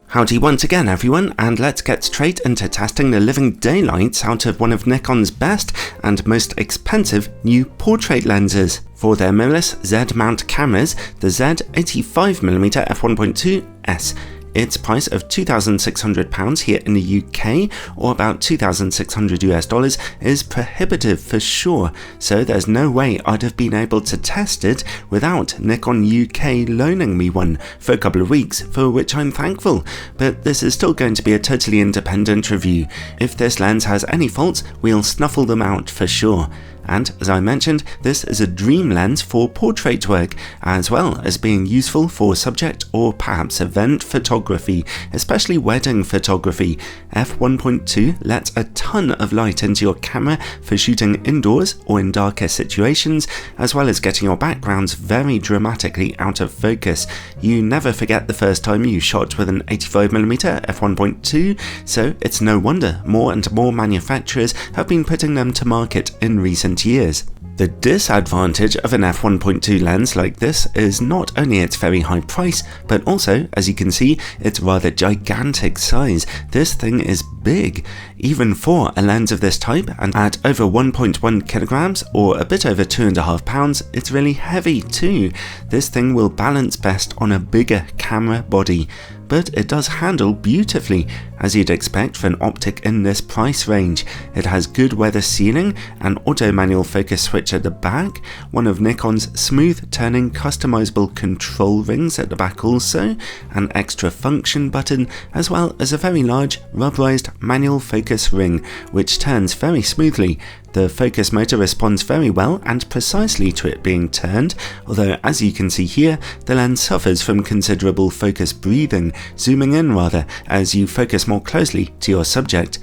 Howdy once again everyone, and let's get straight into testing the living daylights out of one of Nikon's best and most expensive new portrait lenses. For their mirrorless Z mount cameras, the Z85mm f1.2s. Its price of £2,600 here in the UK, or about $2,600 is prohibitive for sure, so there's no way I'd have been able to test it without Nikon UK loaning me one for a couple of weeks, for which I'm thankful. But this is still going to be a totally independent review. If this lens has any faults, we'll snuffle them out for sure. And as I mentioned, this is a dream lens for portrait work, as well as being useful for subject or perhaps event photography, especially wedding photography. f1.2 lets a ton of light into your camera for shooting indoors or in darker situations, as well as getting your backgrounds very dramatically out of focus. You never forget the first time you shot with an 85mm f1.2, so it's no wonder more and more manufacturers have been putting them to market in recent years. The disadvantage of an f1.2 lens like this is not only its very high price, but also, as you can see, its rather gigantic size. This thing is big, even for a lens of this type, and at over 1.1 kilograms or a bit over 2.5 pounds, it's really heavy too. This thing will balance best on a bigger camera body, but it does handle beautifully, as you'd expect for an optic in this price range. It has good weather sealing, an auto manual focus switch at the back, one of Nikon's smooth turning customizable control rings at the back also, an extra function button, as well as a very large rubberized manual focus ring, which turns very smoothly. The focus motor responds very well and precisely to it being turned, although as you can see here, the lens suffers from considerable focus breathing, zooming in rather, as you focus more closely to your subject.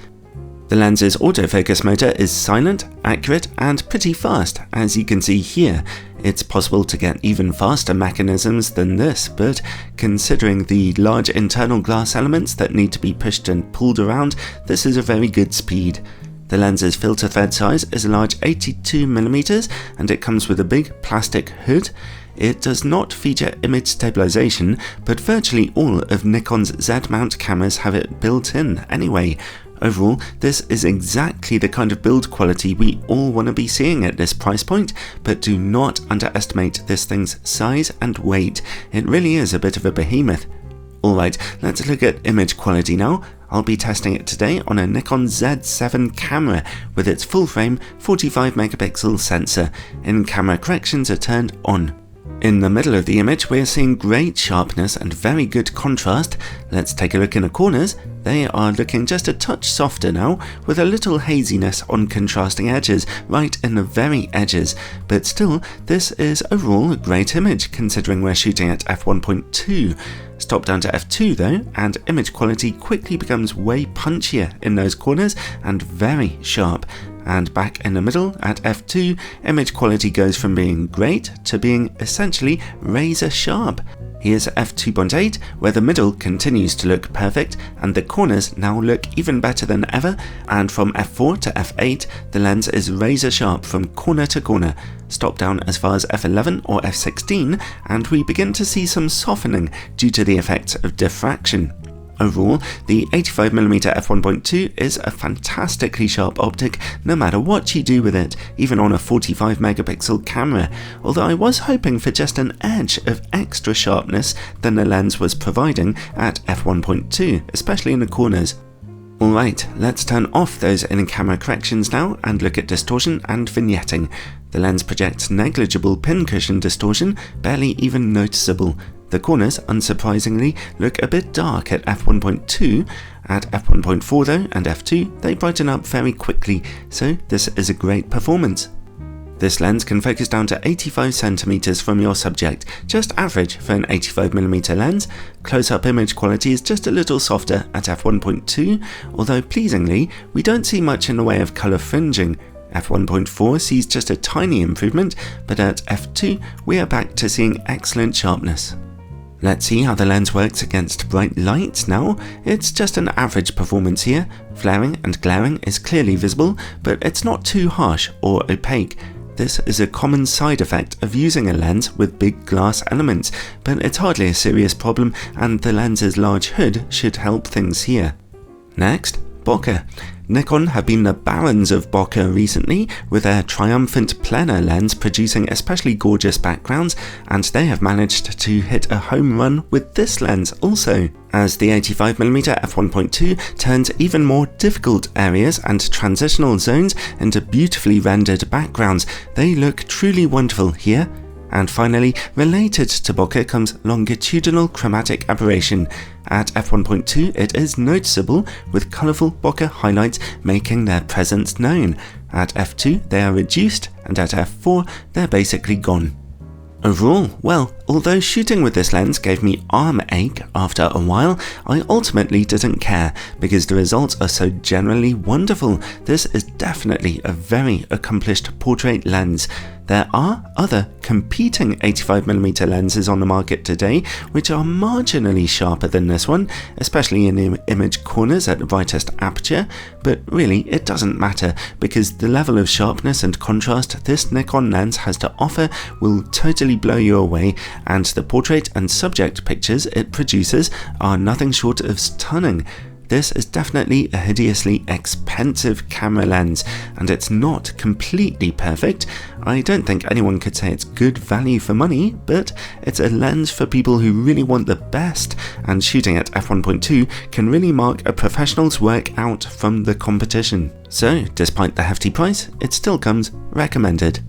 The lens's autofocus motor is silent, accurate, and pretty fast, as you can see here. It's possible to get even faster mechanisms than this, but considering the large internal glass elements that need to be pushed and pulled around, this is a very good speed. The lens's filter thread size is a large 82mm, and it comes with a big plastic hood. It does not feature image stabilization, but virtually all of Nikon's Z mount cameras have it built in anyway. Overall, this is exactly the kind of build quality we all want to be seeing at this price point, but do not underestimate this thing's size and weight. It really is a bit of a behemoth. Alright, let's look at image quality now. I'll be testing it today on a Nikon Z7 camera with its full frame 45 megapixel sensor. In-camera corrections are turned on. In the middle of the image we're seeing great sharpness and very good contrast. Let's take a look in the corners. They are looking just a touch softer now, with a little haziness on contrasting edges, right in the very edges, but still this is overall a great image considering we're shooting at f1.2. Stop down to f2 though, and image quality quickly becomes way punchier in those corners and very sharp. And back in the middle at f2, image quality goes from being great to being essentially razor sharp. Here's f2.8, where the middle continues to look perfect and the corners now look even better than ever, and from f4 to f8 the lens is razor sharp from corner to corner. Stop down as far as f11 or f16 and we begin to see some softening due to the effects of diffraction. Overall, the 85mm f1.2 is a fantastically sharp optic no matter what you do with it, even on a 45 megapixel camera, although I was hoping for just an edge of extra sharpness than the lens was providing at f1.2, especially in the corners. Alright, let's turn off those in-camera corrections now and look at distortion and vignetting. The lens projects negligible pincushion distortion, barely even noticeable. The corners, unsurprisingly, look a bit dark at f1.2. At f1.4 though and f2, they brighten up very quickly, so this is a great performance. This lens can focus down to 85cm from your subject, just average for an 85mm lens. Close-up image quality is just a little softer at f1.2, although pleasingly, we don't see much in the way of colour fringing. f1.4 sees just a tiny improvement, but at f2 we are back to seeing excellent sharpness. Let's see how the lens works against bright lights now. It's just an average performance here. Flaring and glaring is clearly visible, but it's not too harsh or opaque. This is a common side effect of using a lens with big glass elements, but it's hardly a serious problem, and the lens's large hood should help things here. Next, bokeh. Nikon have been the barons of bokeh recently, with their triumphant plenar lens producing especially gorgeous backgrounds, and they have managed to hit a home run with this lens also, as the 85mm f1.2 turns even more difficult areas and transitional zones into beautifully rendered backgrounds. They look truly wonderful here. And finally, related to bokeh comes longitudinal chromatic aberration. At f1.2 it is noticeable, with colourful bokeh highlights making their presence known. At f2 they are reduced, and at f4 they're basically gone. Overall, well, although shooting with this lens gave me arm ache after a while, I ultimately didn't care, because the results are so generally wonderful. This is definitely a very accomplished portrait lens. There are other competing 85mm lenses on the market today which are marginally sharper than this one, especially in image corners at the brightest aperture, but really it doesn't matter, because the level of sharpness and contrast this Nikon lens has to offer will totally blow you away, and the portrait and subject pictures it produces are nothing short of stunning. This is definitely a hideously expensive camera lens, and it's not completely perfect. I don't think anyone could say it's good value for money, but it's a lens for people who really want the best, and shooting at f1.2 can really mark a professional's work out from the competition. So, despite the hefty price, it still comes recommended.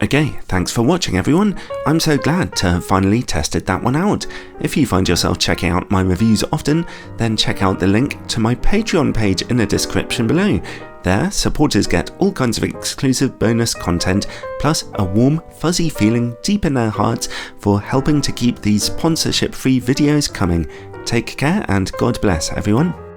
Okay, thanks for watching everyone. I'm so glad to have finally tested that one out. If you find yourself checking out my reviews often, then check out the link to my Patreon page in the description below. There, supporters get all kinds of exclusive bonus content, plus a warm, fuzzy feeling deep in their hearts for helping to keep these sponsorship-free videos coming. Take care and God bless everyone.